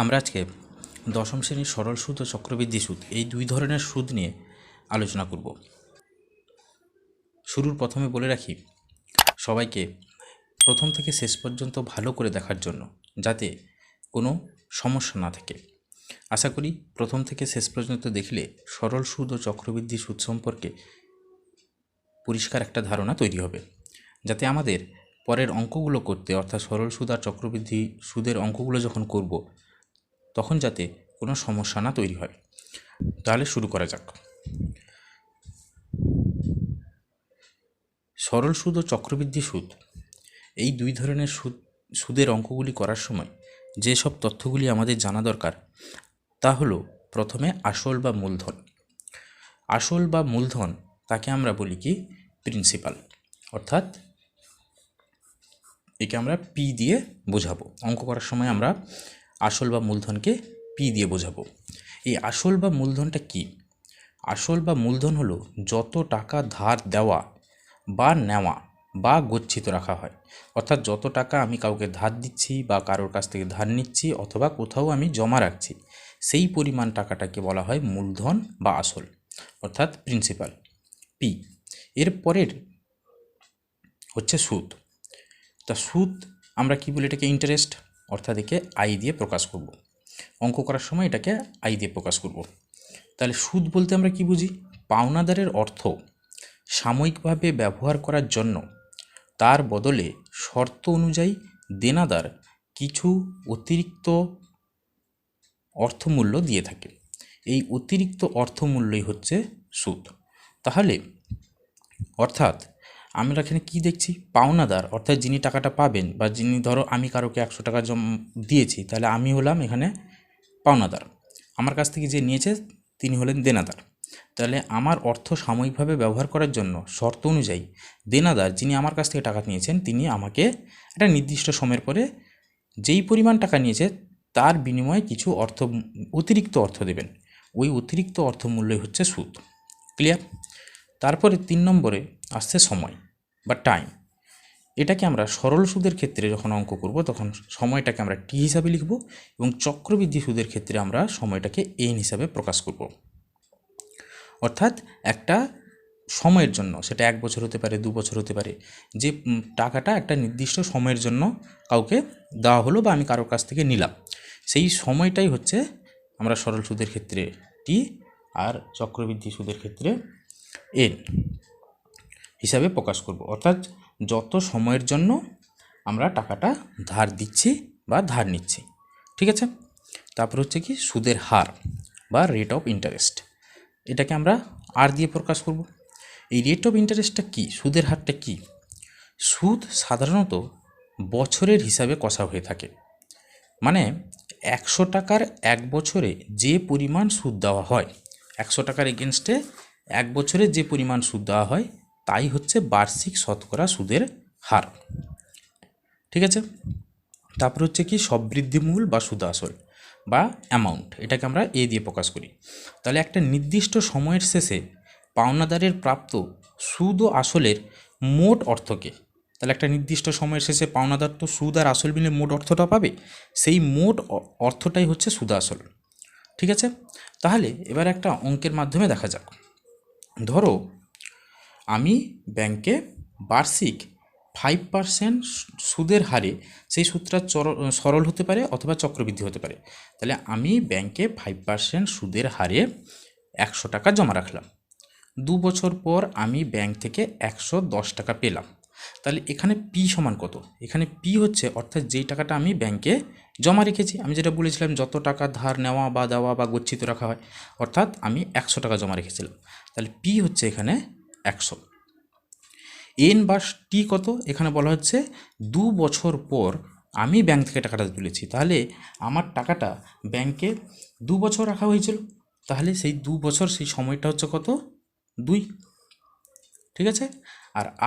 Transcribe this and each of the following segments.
আমরা আজকে দশম শ্রেণীর সরল সুদ ও চক্রবৃদ্ধি সুদ এই দুই ধরনের সুদ নিয়ে আলোচনা করব। শুরুর প্রথমে বলে রাখি সবাইকে প্রথম থেকে শেষ পর্যন্ত ভালো করে দেখার জন্য, যাতে কোনো সমস্যা না থাকে। আশা করি প্রথম থেকে শেষ পর্যন্ত দেখলে সরল সুদ ও চক্রবৃদ্ধি সুদ সম্পর্কে পরিষ্কার একটা ধারণা তৈরি হবে, যাতে আমাদের পরের অঙ্কগুলো করতে, অর্থাৎ সরল সুদ আর চক্রবৃদ্ধি সুদের অঙ্কগুলো যখন করব তখন যাতে কোনো সমস্যা না তৈরি হয়। তাহলে শুরু করা যাক। সরল সুদ ও চক্রবৃদ্ধি সুদ এই দুই ধরনের সুদের অঙ্কগুলি করার সময় যেসব তথ্যগুলি আমাদের জানা দরকার তা হলো প্রথমে আসল বা মূলধন। আসল বা মূলধন তাকে আমরা বলি কি প্রিন্সিপাল, অর্থাৎ একে আমরা পি দিয়ে বোঝাবো। অঙ্ক করার সময় আমরা আসল বা মূলধনকে পি দিয়ে বোঝাবো। এই আসল বা মূলধনটা কি? আসল বা মূলধন হলো যত টাকা ধার দেওয়া বা নেওয়া বা গচ্ছিত রাখা হয়, অর্থাৎ যত টাকা আমি কাউকে ধার দিচ্ছি বা কারোর কাছ থেকে ধার নিচ্ছি অথবা কোথাও আমি জমা রাখছি, সেই পরিমাণ টাকাটাকে বলা হয় মূলধন বা আসল, অর্থাৎ প্রিন্সিপাল পি। এর পরের হচ্ছে সুদ। তা সুদ আমরা কি বলি? এটাকে ইন্টারেস্ট, অর্থাৎ একে আই দিয়ে প্রকাশ করব। অঙ্ক করার সময় এটাকে আই দিয়ে প্রকাশ করব। তাহলে সুদ বলতে আমরা কি বুঝি? পাওনাদারের অর্থ সাময়িকভাবে ব্যবহার করার জন্য তার বদলে শর্ত অনুযায়ী দেনাদার কিছু অতিরিক্ত অর্থমূল্য দিয়ে থাকে। এই অতিরিক্ত অর্থমূল্যই হচ্ছে সুদ। তাহলে অর্থাৎ আমরা এখানে কি দেখছি? পাওনাদার অর্থাৎ যিনি টাকাটা পাবেন, বা যিনি, ধরো আমি কারোকে 100 টাকা দিয়েছি, তাহলে আমি হলাম এখানে পাওনাদার। আমার কাছ থেকে যে নিয়েছে তিনি হলেন দেনাদার। তাহলে আমার অর্থ সাময়িকভাবে ব্যবহার করার জন্য শর্ত অনুযায়ী দেনাদার, যিনি আমার কাছ থেকে টাকা নিয়েছেন, তিনি আমাকে একটা নির্দিষ্ট সময়ের পরে যেই পরিমাণ টাকা নিয়েছে তার বিনিময়ে কিছু অতিরিক্ত অর্থ দেবেন। ওই অতিরিক্ত অর্থমূল্যই হচ্ছে সুদ। ক্লিয়ার? তারপরে 3 নম্বরে আসছে সময় বা টাইম। এটাকে আমরা সরল সুদের ক্ষেত্রে যখন অঙ্ক করব তখন সময়টাকে আমরা টি হিসাবে লিখব, এবং চক্রবৃদ্ধি সুদের ক্ষেত্রে আমরা সময়টাকে এন হিসাবে প্রকাশ করব। অর্থাৎ একটা সময়ের জন্য, সেটা 1 বছর হতে পারে, 2 বছর হতে পারে, যে টাকাটা একটা নির্দিষ্ট সময়ের জন্য কাউকে দেওয়া হলো বা আমি কারোর কাছ থেকে নিলাম, সেই সময়টাই হচ্ছে আমরা সরল সুদের ক্ষেত্রে টি আর চক্রবৃদ্ধি সুদের ক্ষেত্রে এন হিসাবে প্রকাশ করব। অর্থাৎ যত সময়ের জন্য আমরা টাকাটা ধার দিচ্ছি বা ধার নিচ্ছি। ঠিক আছে? তারপর হচ্ছে কি সুদের হার বা রেট অফ ইন্টারেস্ট। এটাকে আমরা আর দিয়ে প্রকাশ করব। এই রেট অফ ইন্টারেস্টটা কি? সুদের হারটা কি? সুদ সাধারণত বছরের হিসাবে কষা হয়ে থাকে। মানে 100 টাকার 1 বছরে যে পরিমাণ সুদ দেওয়া হয়, 100 টাকার এগেনস্টে 1 বছরে যে পরিমাণ সুদ দেওয়া হয় তাই হচ্ছে বার্ষিক শতকরা সুদের হার। ঠিক আছে? তারপর হচ্ছে কি সবৃদ্ধিমূল বা সুদ আসল বা অ্যামাউন্ট। এটাকে আমরা এ দিয়ে প্রকাশ করি। তাহলে একটা নির্দিষ্ট সময়ের শেষে পাওনাদারের প্রাপ্ত সুদ ও আসলের মোট অর্থকে, তাহলে একটা নির্দিষ্ট সময়ের শেষে পাওনাদার তো সুদ আর আসল মিলে মোট অর্থটা পাবে, সেই মোট অর্থটাই হচ্ছে সুদ আসল। ঠিক আছে? তাহলে এবার একটা অঙ্কের মাধ্যমে দেখা যাক। ধরো আমি ব্যাংকে বার্ষিক 5% সুদের হারে, সেই সুদটা সরল হতে পারে অথবা চক্রবৃদ্ধি হতে পারে, তাহলে আমি ব্যাংকে 5% সুদের হারে 100 টাকা জমা রাখলাম। 2 বছর পর আমি ব্যাংক থেকে 110 টাকা পেলাম। তাহলে এখানে পি সমান কত? এখানে পি হচ্ছে, অর্থাৎ যেই টাকাটা আমি ব্যাংকে জমা রেখেছি, আমি যেটা বলেছিলাম যত টাকা ধার নেওয়া বা দেওয়া বা গচ্ছিত রাখা হয়, অর্থাৎ আমি 100 টাকা জমা রেখেছিলাম। তাহলে পি হচ্ছে এখানে 100। এন বা টি কত? এখানে বলা হচ্ছে 2 বছর পর আমি ব্যাংক থেকে টাকাটা তুলেছি, তাহলে আমার টাকাটা ব্যাংকে 2 বছর রাখা হয়েছিল, তাহলে সেই 2 বছর, সেই সময়টা হচ্ছে কত? 2। ঠিক আছে?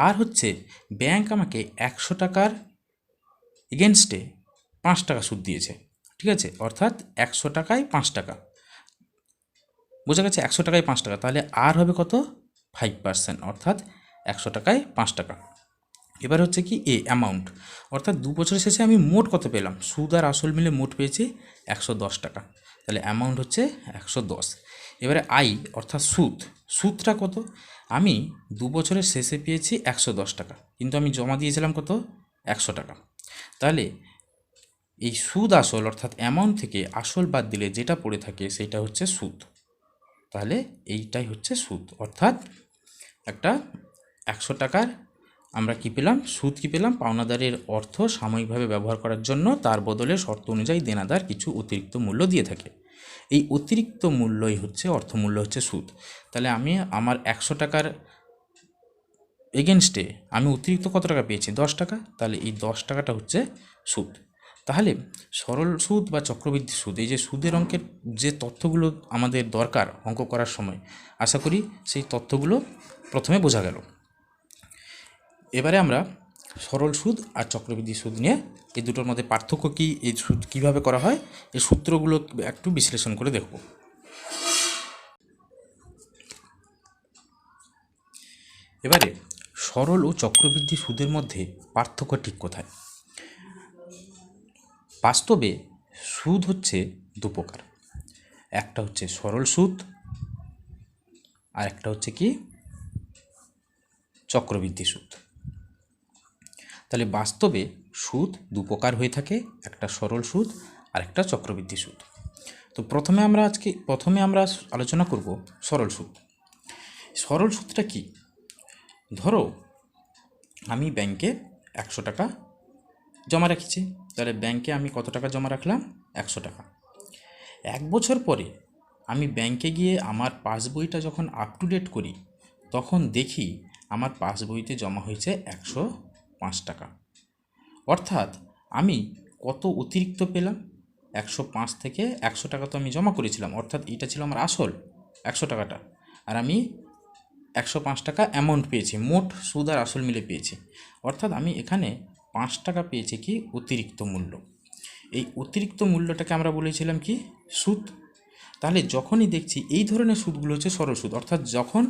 আর হচ্ছে ব্যাংক আমাকে 100 টাকার এগেনস্টে 5 টাকা সুদ দিয়েছে। ঠিক আছে? অর্থাৎ 100 টাকায় 5 টাকা। বোঝা গেছে? 100 টাকায় 5 টাকা, তাহলে আর হবে কত? 5%, অর্থাৎ 100 টাকায় 5 টাকা। এবার হচ্ছে কি এ অ্যামাউন্ট, অর্থাৎ 2 বছরের শেষে আমি মোট কত পেলাম, সুদ আর আসল মিলে মোট পেয়েছি 110 টাকা, তাহলে অ্যামাউন্ট হচ্ছে 110। এবারে আই অর্থাৎ সুদ, সুদটা কত, আমি 2 বছরের শেষে পেয়েছি 110 টাকা, কিন্তু আমি জমা দিয়েছিলাম কত, 100 টাকা। তাহলে এই সুদ আসল অর্থাৎ অ্যামাউন্ট থেকে আসল বাদ দিলে যেটা পড়ে থাকে সেটা হচ্ছে সুদ। তাহলে এইটাই হচ্ছে সুদ, অর্থাৎ একটা 100 টাকার আমরা কি পেলাম, সুদ কি পেলাম, পাওনাদারের অর্থ সাময়িকভাবে ব্যবহার করার জন্য তার বদলে শর্ত অনুযায়ী দেনাদার কিছু অতিরিক্ত মূল্য দিয়ে থাকে। এই অতিরিক্ত মূল্যই হচ্ছে অর্থমূল্য, হচ্ছে সুদ। তাহলে আমি আমার 100 টাকার এগেনস্টে আমি অতিরিক্ত কত টাকা পেয়েছি, 10 টাকা, তাহলে এই 10 টাকাটা হচ্ছে সুদ। তাহলে সরল সুদ বা চক্রবৃদ্ধি সুদ, এই যে সুদের অঙ্কের যে তথ্যগুলো আমাদের দরকার অঙ্ক করার সময়, আশা করি সেই তথ্যগুলো প্রথমে বোঝা গেল। এবারে আমরা সরল সুদ আর চক্রবৃদ্ধি সুদ নিয়ে এই দুটোর মধ্যে পার্থক্য কী, এই সুদ কীভাবে করা হয়, এই সূত্রগুলো একটু বিশ্লেষণ করে দেখব। এবারে সরল ও চক্রবৃদ্ধি সুদের মধ্যে পার্থক্য ঠিক কোথায়? বাস্তবে সুদ হচ্ছে দু প্রকার, একটা হচ্ছে সরল সুদ আর একটা হচ্ছে কি চক্রবৃদ্ধি সুদ। তাহলে বাস্তবে সুদ দু প্রকার হয়ে থাকে, একটা সরল সুদ আর একটা চক্রবৃদ্ধি সুদ। তো প্রথমে আমরা আলোচনা করব সরল সুদ। সরল সুদটা কি, ধরো আমি ব্যাংকে 100 টাকা জমা রেখেছি, তাহলে ব্যাংকে আমি কত টাকা জমা রাখলাম, 100 টাকা। 1 বছর পরে আমি ব্যাংকে গিয়ে আমার পাসবইটা যখন আপ টু ডেট করি, তখন দেখি আমার পাসবইতে জমা হয়েছে 105 টাকা। অর্থাৎ আমি কত অতিরিক্ত পেলাম, 105 থেকে 100 টাকা তো আমি জমা করেছিলাম, অর্থাৎ এটা ছিল আমার আসল 100 টাকাটা, আর আমি 105 টাকা অ্যামাউন্ট পেয়েছি, মোট সুদ আর আসল মিলে পেয়েছি, অর্থাৎ আমি এখানে 5 টাকা পেয়েছি কি অতিরিক্ত মূল্য। এই অতিরিক্ত মূল্যটাকে আমরা বলেছিলাম কি সুদ। তাহলে যখনই দেখছি এই ধরনের সুদগুলো হচ্ছে সরল সুদ, অর্থাৎ যখন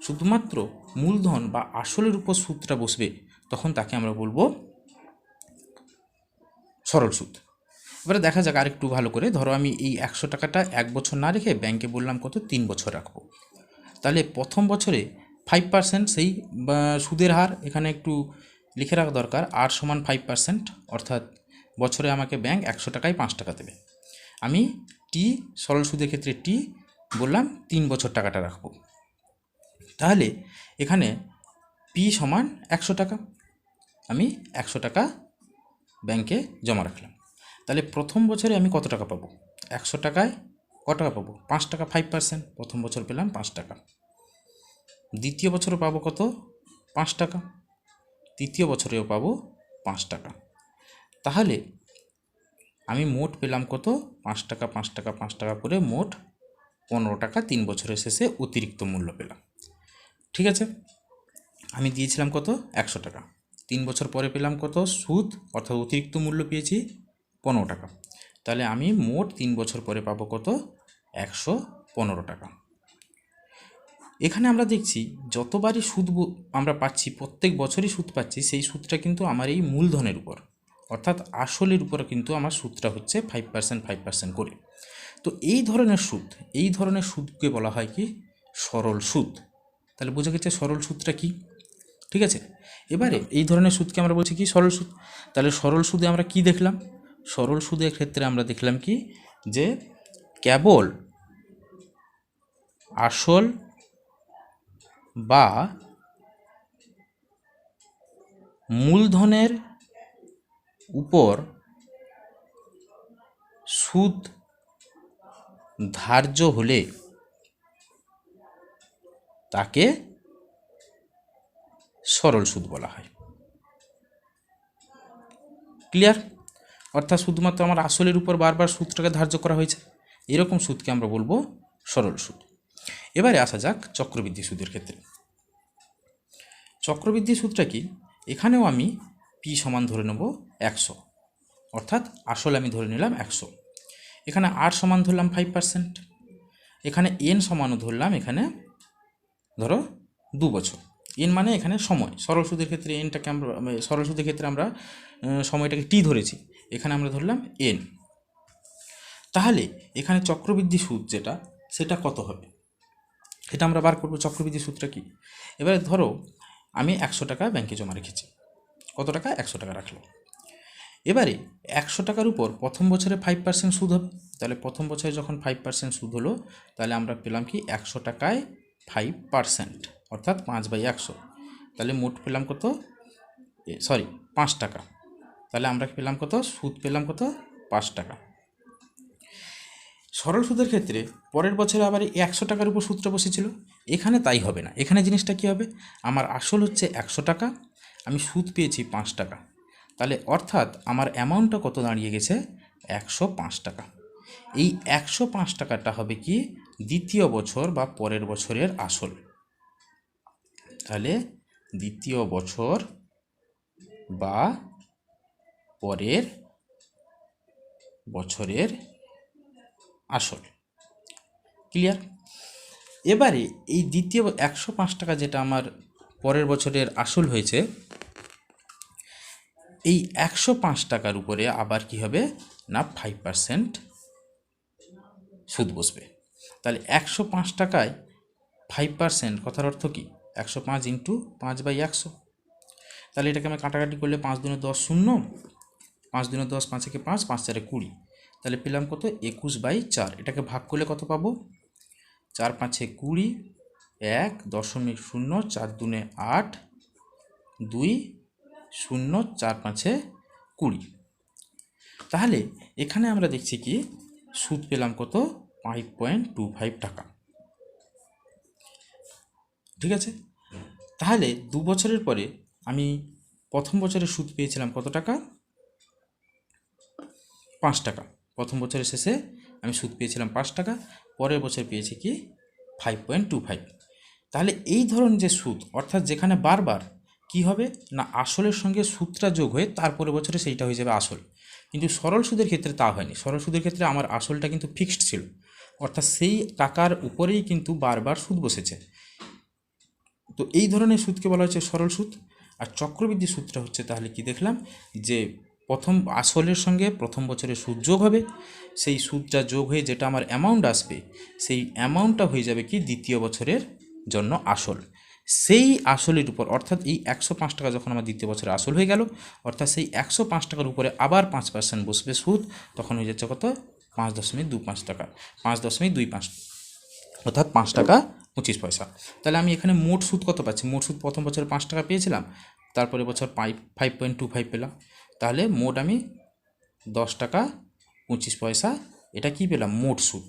শুধুমাত্র মূলধন বা আসলের উপর সুদটা বসবে তখন তাকে আমরা বলবো সরল সুদ। এবারে দেখা যাক আরেকটু ভালো করে, ধরো আমি এই 100 টাকাটা 1 বছর না রেখে ব্যাংকে বললাম কত 3 বছর রাখবো, তাহলে প্রথম বছরে 5% সেই সুদের হার এখানে একটু লিখে রাখা দরকার, আর সমান 5%, অর্থাৎ বছরে আমাকে ব্যাংক 100 টাকায় 5 টাকা দেবে। আমি টি সরল সুদের ক্ষেত্রে টি বললাম 3 বছর টাকাটা রাখবো, তাহলে এখানে পি সমান 100 টাকা, আমি 100 টাকা ব্যাংকে জমা রাখলাম। তাহলে প্রথম বছরে আমি কত টাকা পাবো, 100 টাকায় কত টাকা পাবো, 5 টাকা, 5%, প্রথম বছর পেলাম 5 টাকা। দ্বিতীয় বছরে পাবো কত, 5 টাকা, তৃতীয় বছরেও পাবো 5 টাকা। তাহলে আমি মোট পেলাম কত, 5 টাকা 5 টাকা 5 টাকা করে মোট 15 টাকা 3 বছরের শেষে অতিরিক্ত মূল্য পেলাম। ঠিক আছে, আমি দিয়েছিলাম কত, 100 টাকা, 3 বছর পরে পেলাম কত সুদ, অর্থাৎ অতিরিক্ত মূল্য পেয়েছি 15 টাকা। তাহলে আমি মোট 3 বছর পরে পাবো কত, 115 টাকা। এখানে আমরা দেখছি যতবারই সুদ আমরা পাচ্ছি, প্রত্যেক বছরই সুদ পাচ্ছি, সেই সুদটা কিন্তু আমার এই মূলধনের উপর, অর্থাৎ আসলের উপর কিন্তু আমার সুদটা হচ্ছে 5% 5% করে। তো এই ধরনের সুদকে বলা হয় কি সরল সুদ। তাহলে বোঝা গেছে সরল সুদটা কি, ঠিক আছে। এবারে এই ধরনের সুদকে আমরা বলছি কি সরল সুদ। তাহলে সরল সুদে আমরা কি দেখলাম, সরল সুদের ক্ষেত্রে আমরা দেখলাম কি যে কেবল আসল বা মূলধনের উপর সুদ ধার্য হলে তাকে সরল সুদ বলা হয়। ক্লিয়ার? অর্থাৎ শুধুমাত্র আমার আসলের উপর বারবার সুদটাকে ধার্য করা হয়েছে, এরকম সুদকে আমরা বলবো সরল সুদ। এবারে আসা যাক চক্রবৃদ্ধি সুদের ক্ষেত্রে। চক্রবৃদ্ধি সুদটা কি, এখানেও আমি পি সমান ধরে নেব 100, অর্থাৎ আসল আমি ধরে নিলাম 100, এখানে আর সমান ধরলাম 5%, এখানে এন সমানও ধরলাম, এখানে ধরো 2 বছর, এন মানে এখানে সময়, সরল সুদের ক্ষেত্রে এনটাকে আমরা সরল সুদের ক্ষেত্রে আমরা সময়টাকে টি ধরেছি, এখানে আমরা ধরলাম এন। তাহলে এখানে চক্রবৃদ্ধি সুদ যেটা সেটা কত হবে এটা আমরা বার করব। চক্রবৃদ্ধি সুদটা কি? এবারে ধরো আমি 100 টাকা ব্যাংকে জমা রেখেছি। কত টাকা? 100 টাকা রাখলাম। এবারে 100 টাকার উপর প্রথম বছরে 5% সুদ হবে। তাহলে প্রথম বছরে যখন 5% সুদ হলো, তাহলে আমরা পেলাম কি 100 টাকায় 5%, অর্থাৎ 5/100। তাহলে মোট পেলাম কত? 5 টাকা। তাহলে আমরা পেলাম কত? সুদ পেলাম কত? 5 টাকা। সরল সুদের ক্ষেত্রে পরের বছরে আবার 100 টাকার উপর সুদটা বসেছিল, এখানে তাই হবে না। এখানে জিনিসটা কী হবে? আমার আসল হচ্ছে 100 টাকা, আমি সুদ পেয়েছি 5 টাকা, তাহলে অর্থাৎ আমার অ্যামাউন্টটা কত দাঁড়িয়ে গেছে? 105 টাকা। এই 105 টাকাটা হবে কি দ্বিতীয় বছর বা পরের বছরের আসল। তাহলে দ্বিতীয় বছর বা পরের বছরের আসল। ক্লিয়ার? এবারে এই দ্বিতীয় 105 টাকা যেটা আমার পরের বছরের আসল হয়েছে, এই 105 টাকার উপরে আবার কি হবে না 5% সুদ বসবে। তাহলে 105 টাকায় 5% কথার অর্থ কি? 105 ইন্টু 5/100। তাহলে এটাকে আমি কাটাকাটি করলে 5 দুনে 10 শূন্য, 5 দুনে 10, 5 একে 5, 5 চারে 20। তাহলে পেলাম কত? 21/4। এটাকে ভাগ করলে কত পাবো? 4 5-এ 20, 1.0, 4 দুনে 8, 2 0, 4 5-এ 20। তাহলে এখানে আমরা দেখছি কি সুদ পেলাম কত? 5.25 টাকা। ঠিক আছে? তাহলে 2 বছরের পরে আমি প্রথম বছরে সুদ পেয়েছিলাম কত টাকা? 5 টাকা। প্রথম বছরের শেষে আমি সুদ পেয়েছিলাম 5 টাকা, পরের বছর পেয়েছি কি 5.25। তাহলে এই ধরনের যে সুদ, অর্থাৎ যেখানে বারবার কি হবে না আসলের সঙ্গে সুদটা যোগ হয়ে তারপরের বছরে সেইটা হয়ে যাবে আসল। কিন্তু সরল সুদের ক্ষেত্রে তা হয়নি। সরল সুদের ক্ষেত্রে আমার আসলটা কিন্তু ফিক্সড ছিল, অর্থাৎ সেই টাকার উপরেই কিন্তু বারবার সুদ বসেছে। তো এই ধরনের সুদকে বলা হচ্ছে সরল সুদ। আর চক্রবৃদ্ধি সুদটা হচ্ছে, তাহলে কি দেখলাম যে প্রথম আসলের সঙ্গে প্রথম বছরের সুদ যোগ হবে, সেই সুদটা যোগ হয়ে যেটা আমার অ্যামাউন্ট আসবে, সেই অ্যামাউন্টটা হয়ে যাবে কি দ্বিতীয় বছরের জন্য আসল। সেই আসলের উপর, অর্থাৎ এই 105 টাকা যখন আমার দ্বিতীয় বছরে আসল হয়ে গেল, অর্থাৎ সেই 105 টাকার উপরে আবার 5% বসবে সুদ, তখন হয়ে যাচ্ছে কত? 5.25 টাকা, 5.25, অর্থাৎ 5 টাকা 25 পয়সা। তাহলে আমি এখানে মোট সুদ কত পাচ্ছি? মোট সুদ প্রথম বছরে 5 টাকা পেয়েছিলাম, তারপরে বছর 5.25 পেলাম, তাহলে মোট আমি 10 টাকা 25 পয়সা এটা কি পেলাম? মোট সুদ।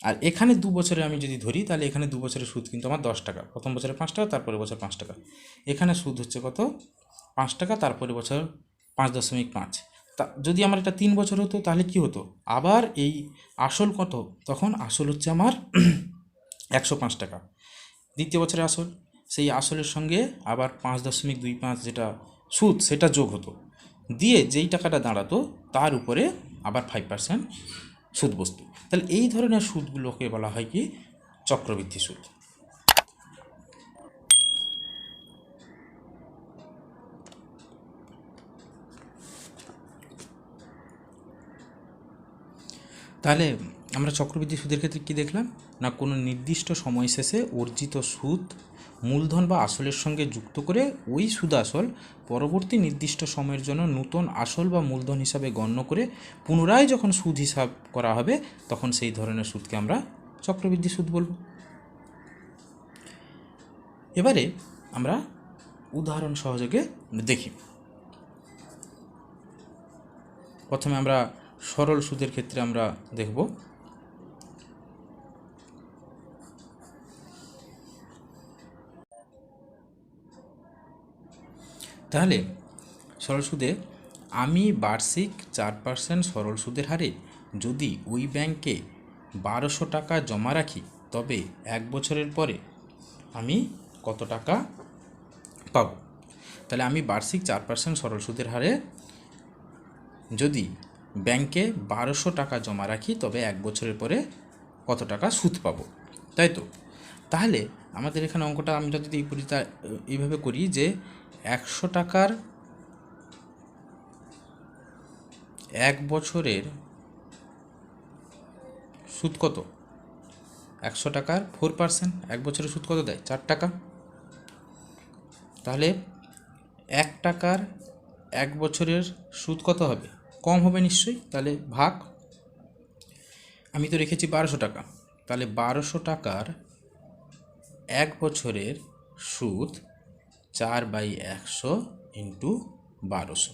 আর এখানে 2 বছরে আমি যদি ধরি, তাহলে এখানে 2 বছরের সুদ কিন্তু আমার 10 টাকা। প্রথম বছরে 5 টাকা, তারপরে বছর 5 টাকা। এখানে সুদ হচ্ছে কত? 5 টাকা, তারপরে বছর 5.5। তা যদি আমার এটা 3 বছর হতো তাহলে কি হতো? আবার এই আসল কত? তখন আসল হচ্ছে আমার 105 টাকা, দ্বিতীয় বছরের আসল। সেই আসলের সঙ্গে আবার 5.25 যেটা সুদ সেটা যোগ হতো, দিয়ে যেই টাকাটা দাঁড়াতো তার উপরে আবার 5% সুদ বসতো। তাহলে এই ধরনের সুদগুলোকে বলা হয় কি চক্রবৃদ্ধি সুদ। তাহলে আমরা চক্রবৃদ্ধি সুদের ক্ষেত্রে কী দেখলাম না কোনো নির্দিষ্ট সময় শেষে অর্জিত সুদ মূলধন বা আসলের সঙ্গে যুক্ত করে ওই সুদ আসল পরবর্তী নির্দিষ্ট সময়ের জন্য নতুন আসল বা মূলধন হিসাবে গণ্য করে পুনরায় যখন সুদ হিসাব করা হবে তখন সেই ধরনের সুদকে আমরা চক্রবৃদ্ধি সুদ বলব। এবারে আমরা উদাহরণ সহযোগে দেখি। প্রথমে আমরা সরল সুদের ক্ষেত্রে আমরা দেখব। তাহলে সরল সুদে আমি বার্ষিক 4% সরল সুদের হারে যদি ওই ব্যাংকে 1200 টাকা জমা রাখি, তবে 1 বছরের পরে আমি কত টাকা পাব? তাহলে আমি বার্ষিক 4% সরল সুদের হারে যদি ব্যাংকে 1200 টাকা জমা রাখি, তবে 1 বছরের পরে কত টাকা সুদ পাবো, তাই তো? তাহলে আমাদের এখানে অঙ্কটা আমরা যদি এইভাবে করি যে 100 টাকার 1 বছরের সুদ কত? 100 টাকার 4%, 1 বছরের সুদ কত দেয়? 4 টাকা। তাহলে 1 টাকার 1 বছরের সুদ কত হবে? কম হবে নিশ্চয়ই। তাহলে ভাগ, আমি তো রেখেছি 1200 টাকা, তাহলে 1200 টাকার 1 বছরের সুদ 4/100 ইন্টু 1200,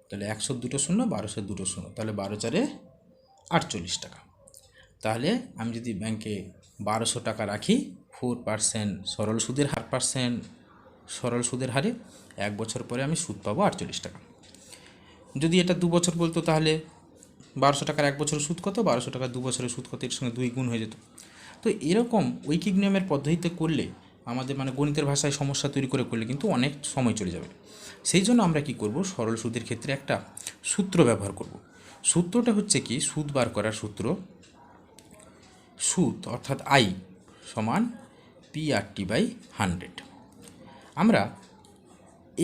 তাহলে 100 দুটো শূন্য, 1200 দুটো শূন্য, তাহলে 12×4 48 টাকা। তাহলে আমি যদি ব্যাংকে 1200 টাকা রাখি 4% সরল সুদের হারে 1 বছর পরে আমি সুদ পাবো 48 টাকা। যদি এটা 2 বছর বলতো তাহলে 1200 টাকার 1 বছরের সুদ কত, 1200 টাকার 2 বছরের সুদ কত, এর সঙ্গে 2 গুণ হয়ে যেত। তো এরকম ঐকিক নিয়মের পদ্ধতিতে করলে আমাদের গণিতের ভাষায় সমস্যা তৈরি করে করলে কিন্তু অনেক সময় চলে যাবে। সেই জন্য আমরা কি করব, সরল সুদের ক্ষেত্রে একটা সূত্র ব্যবহার করব। সূত্রটা হচ্ছে কি, সুদ বার করার সূত্র, সুদ অর্থাৎ আই সমান PRT/100। আমরা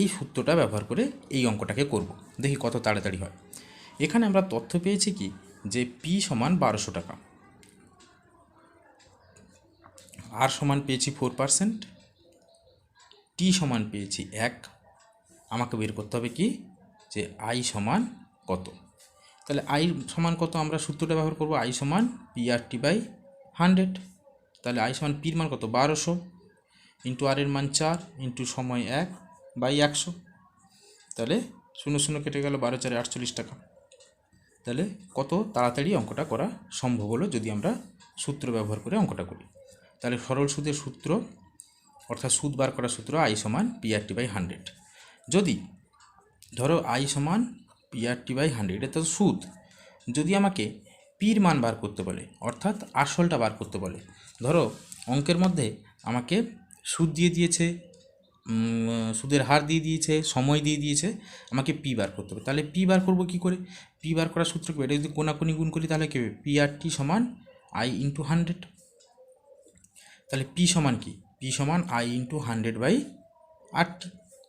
এই সূত্রটা ব্যবহার করে এই অঙ্কটাকে করব, দেখি কত তাড়াতাড়ি হয়। এখানে আমরা তথ্য পেয়েছি কি, যে পি সমান 1200 টাকা, আর সমান পেয়েছি 4%, টি সমান পেয়েছি 1। আমাকে বের করতে হবে কি, যে আই সমান কত। তাহলে আই সমান কত, আমরা সূত্রটা ব্যবহার করব, আই সমান PRT/100। তাহলে আই সমান পির মান কত, 1200 ইন্টু আর এর মান 4 ইন্টু সময় 1/100, তাহলে 0 0 কেটে গেল, 12×4 48 টাকা। তাহলে কত তাড়াতাড়ি অঙ্কটা করা সম্ভব হলো যদি আমরা সূত্র ব্যবহার করে অঙ্কটা করি। তাহলে সরল সুদের সূত্র অর্থাৎ সুদ বার করার সূত্র আই সমান PRT/100। যদি ধরো আই সমান PRT/100, এটা তো সুদ। যদি আমাকে পির মান বার করতে বলে অর্থাৎ আসলটা বার করতে বলে, ধরো অঙ্কের মধ্যে আমাকে সুদ দিয়ে দিয়েছে, সুদের হার দিয়ে দিয়েছে, সময় দিয়ে দিয়েছে, আমাকে পি বার করতে হবে। তাহলে পি বার করবো কী করে, পি বার করার সূত্র কি, এটা যদি কোনাকুনি গুণ করি তাহলে কী হবে, PRT সমান আই ইন্টু 100। তাহলে পি সমান কি, পি সমান আই ইন্টু 100/RT।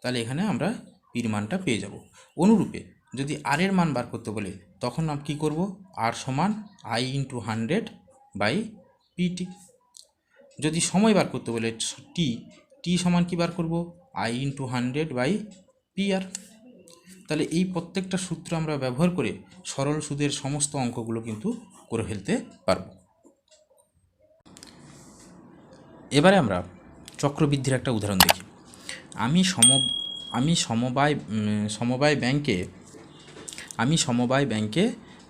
তাহলে এখানে আমরা পির মানটা পেয়ে যাব। অনুরূপে যদি আর এর মান বার করতে বলে তখন আমরা কী করব, আর সমান আই ইন্টু 100/PT। যদি সময় বার করতে বলে টি সমান কি বার করব, আই ইন্টু 100/PR। তাহলে এই প্রত্যেকটা সূত্র আমরা ব্যবহার করে সরল সুদের সমস্ত অঙ্কগুলো কিন্তু করে ফেলতে পারব। এবারে আমরা চক্রবৃদ্ধির একটা উদাহরণ দেখি। আমি সমবায় ব্যাংকে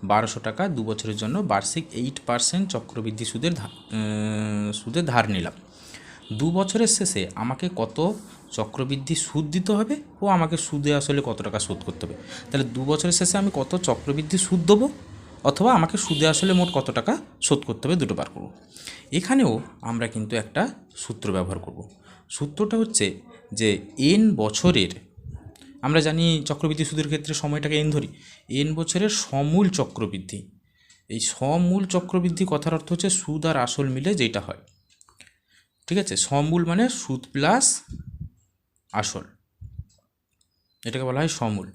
1200 টাকা 2 বছরের জন্য বার্ষিক 8% চক্রবৃদ্ধি সুদের ধার নিলাম। 2 বছরের শেষে আমাকে কত চক্রবৃদ্ধি সুদ দিতে হবে ও আমাকে সুদে আসলে কত টাকা শোধ করতে হবে। তাহলে 2 বছরের শেষে আমি কত চক্রবৃদ্ধি সুদ দেবো অথবা আমাকে সুদে আসলে মোট কত টাকা শোধ করতে হবে, দুটো বার করব। এখানেও আমরা কিন্তু একটা সূত্র ব্যবহার করব। সূত্রটা হচ্ছে যে n বছরের, আমরা জানি চক্রবৃদ্ধি সুদের ক্ষেত্রে সময়টাকে n ধরি, n বছরের সমূল চক্রবৃদ্ধি। এই সমূল চক্রবৃদ্ধি কথার অর্থ হচ্ছে সুদ আর আসল মিলে যেটা হয়, ঠিক আছে। সমূল মানে সুদ প্লাস আসল, এটাকে বলা হয় সমূল।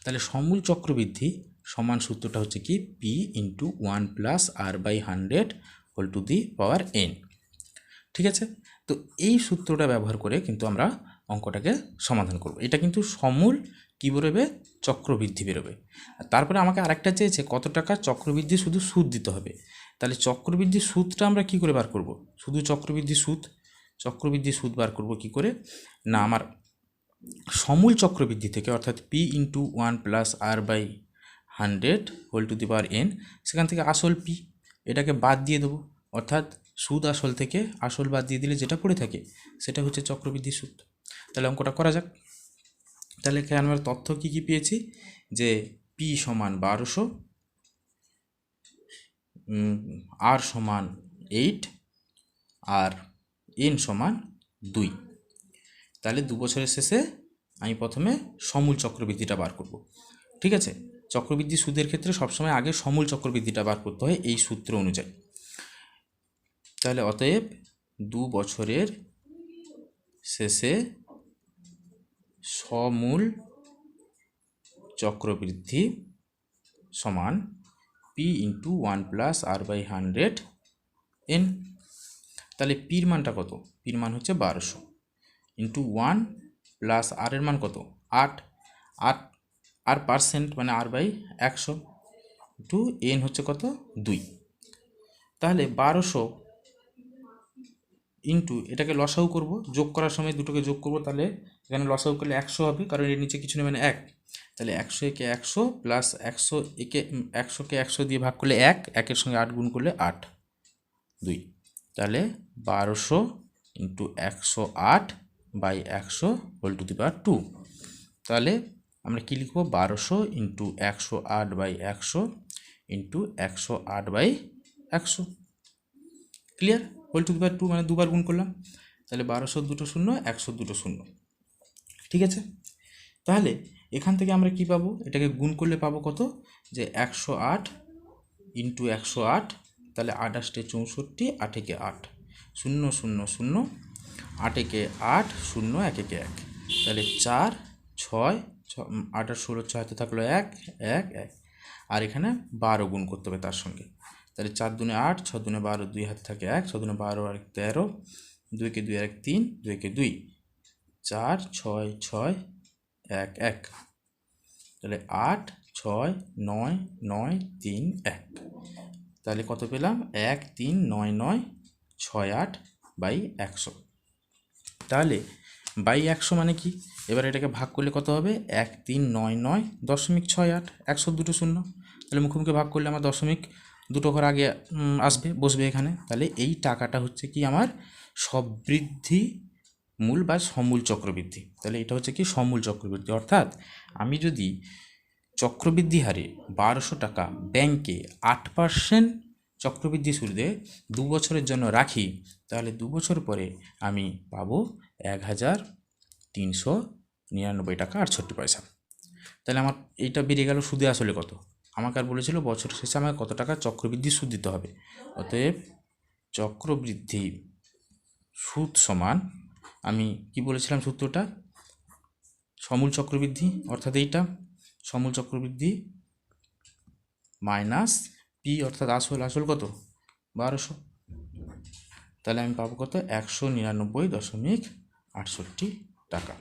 তাহলে সমূল চক্রবৃদ্ধি সমান সূত্রটা হচ্ছে কি, P into 1 plus R/100 whole to the power n, ঠিক আছে। তো এই সূত্রটা ব্যবহার করে কিন্তু আমরা অঙ্কটাকে সমাধান করব। এটা কিন্তু সমূল কী বেরোবে, চক্রবৃদ্ধি বেরোবে। তারপরে আমাকে আরেকটা চেয়েছে কত টাকা চক্রবৃদ্ধি শুধু সুদ দিতে হবে। তাহলে চক্রবৃদ্ধি সুদটা আমরা কি করে বার করব, শুধু চক্রবৃদ্ধি সুদ বার করব কি করে না, আমার সমূল চক্রবৃদ্ধি থেকে অর্থাৎ P into 1 plus R/100 whole to the power n, সেখান থেকে আসল পি এটাকে বাদ দিয়ে দেবো, অর্থাৎ সুদ আসল থেকে আসল বাদ দিয়ে দিলে যেটা পড়ে থাকে সেটা হচ্ছে চক্রবৃদ্ধি সুদ। তাহলে অঙ্কটা করা যাক। তাহলে এখানে আমরা তথ্য কী কী পেয়েছি, যে পি সমান 1200, আর সমান 8 আর n সমান 2। তাহলে 2 বছরের শেষে আমি প্রথমে সমূল চক্রবৃদ্ধিটা বার করব, ঠিক আছে। চক্রবৃদ্ধি সুদের ক্ষেত্রে সবসময় আগে সমূল চক্রবৃদ্ধিটা বার করতে হয় এই সূত্র অনুযায়ী। তাহলে অতএব 2 বছরের শেষে সমূল চক্রবৃদ্ধি সমান পি ইন্টু 1+r/100 n। তাহলে পির মানটা কত? পির মান হচ্ছে 1200 ইন্টু 1 প্লাস আর এর মান কত? 8 8 আর পার্সেন্ট মানে r/100 ইন্টু এন হচ্ছে কত? 2। তাহলে 1200 ইন্টু এটাকে লসাগু করব, যোগ করার সময় দুটোকে যোগ করব, তাহলে এখানে লসাগু করলে 100 হবে, কারণ এর নিচে কিছু নেই মানে 1। তাহলে 100 একে 100 প্লাস 100 একে 100কে 100 দিয়ে ভাগ করলে 1, 1-এর সঙ্গে 8 গুণ করলে 8 2। তাহলে 1200 into 108/100 whole to the power 2। তাহলে আমরা কী লিখব? 1200 into 108/100 into 108/100। Clear? Whole to the power 2 মানে দুবার গুণ করলাম, তাহলে 1200 দুটো শূন্য, 100 দুটো শূন্য। ঠিক আছে, তাহলে এখান থেকে আমরা কি পাবো? এটাকে গুণ করলে পাবো কত? যে 108 ইন্টু 108, তাহলে 8 8 64, 8 একে 8 0 0 0, 8 একে 8 0 1 একে 1, তাহলে 4 6 8 আর 16 6 হাতে থাকলো 1 1 1, আর এখানে 12 গুণ করতে হবে তার সঙ্গে, তাহলে 4 দুনে 8 6 দুনে 12, 2 হাতে থাকে 1 6 দুনে 12 আর 13, 2 কে 2 আর 3, 2 কে 2, 4 6 6 1 1, তাহলে 8 6 9 9 3 1, তাহলে কত পেলাম? 1 3 9 9 6 8/100। তাহলে 100 মানে কি? এবার এটাকে ভাগ করলে কত হবে? 1 3 9 9.68, 100 দুটো শূন্য, তাহলে মুখোমুখি ভাগ করলে আমার দশমিক দুটো ঘর আগে আসবে, বসবে এখানে। তাহলে এই টাকাটা হচ্ছে কি আমার সবৃদ্ধি মূল বা সমূল চক্রবৃদ্ধি। তাহলে এটা হচ্ছে কি সমূল চক্রবৃদ্ধি, অর্থাৎ আমি যদি চক্রবৃদ্ধি হারে 1200 টাকা ব্যাংকে 8% চক্রবৃদ্ধি সুদে 2 বছরের জন্য রাখি, তাহলে 2 বছর পরে আমি পাবো 1399 টাকা 68 পয়সা। তাহলে আমার এইটা বেরিয়ে গেল সুদে আসলে কত। আমাকে আর বলেছিল বছর শেষে আমাকে কত টাকা চক্রবৃদ্ধি সুদ দিতে হবে। অতএব চক্রবৃদ্ধি সুদ সমান, আমি কি বলেছিলাম সূত্রটা? সমূল চক্রবৃদ্ধি, অর্থাৎ এইটা সমূল চক্রবৃদ্ধি মাইনাস পি, অর্থাৎ আসল কত? 1200। তাহলে আমি পাবো কত? 199.68 টাকা।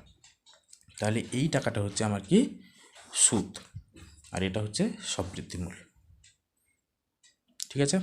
তাহলে এই টাকাটা হচ্ছে আমার কি সুদ, আর এটা হচ্ছে সবৃদ্ধিমূল। ঠিক আছে।